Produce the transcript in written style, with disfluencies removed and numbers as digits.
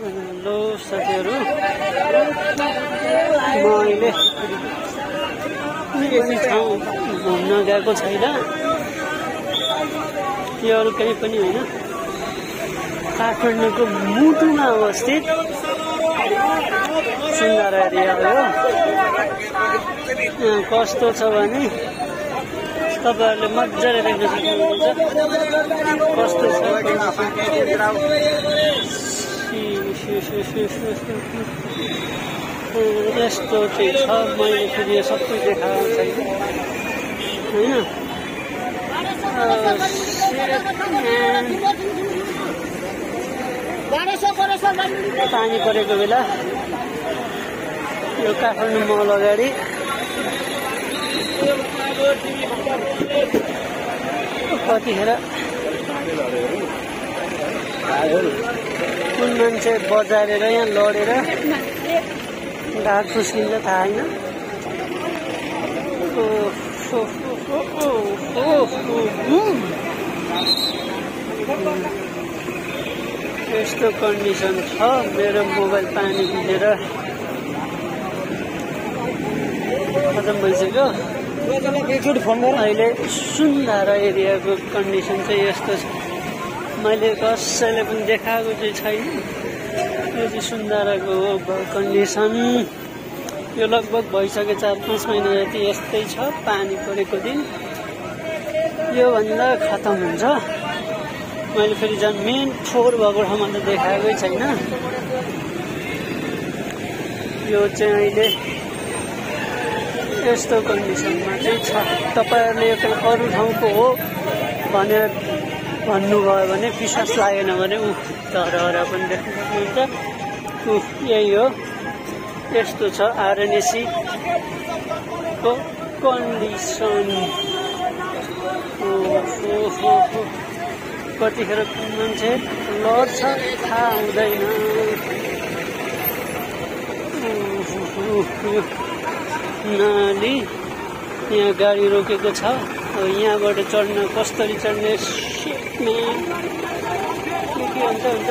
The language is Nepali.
हेलो साथीहरु, म अहिले कुनै ठाउँ घुम्न गएको छैन। यो अरु कहीँ पनि होइन, काठमाडौँको मुटुमा अवस्थित सुन्दर एरिया हो। यहाँ कस्तो छ भने तपाईहरुले मजाले देख्न सक्नुहुन्छ कस्तो छ। यस्तो चाहिँ छ। मैले फेरि यो सबै देखाएको छैन होइन। पानी परेको बेला यो काठमाडौँ मल अगाडि कतिखेर कुन मान्छे बजारेर यहाँ लडेर ढाड फुस्किन्छ थाहा होइन। यस्तो कन्डिसन छ। मेरो मोबाइल पानी भिजेर खतम भइसक्यो। अहिले सुन्दर एरियाको कन्डिसन चाहिँ यस्तो छ। मैले कसैले पनि देखाएको चाहिँ छैन। यो चाहिँ सुन्दरको हो कन्डिसन। यो लगभग भइसक्यो 4-5 महिना जति यस्तै छ। पानी परेको दिन योभन्दा खतम हुन्छ। मैले फेरि झन् मेन फोहोर भएको ठाउँमा त देखाएकै छैन। यो चाहिँ अहिले यस्तो कन्डिसनमा चाहिँ छ। तपाईहरुले यो चाहिँ अरू ठाउँको हो भनेर भन्नुभयो भने विश्वास लागेन भने धरहरा पनि देख्न सक्नुहुन्छ। यही हो, यस्तो छ आरएनएसी को कन्डिसन। कतिखेर मान्छे लड्छ थाहा हुँदैन। नाली यहाँ गाडी रोकेको छ। अब यहाँबाट चढ्न कसरी चढ्ने के अन्त हुन्छ।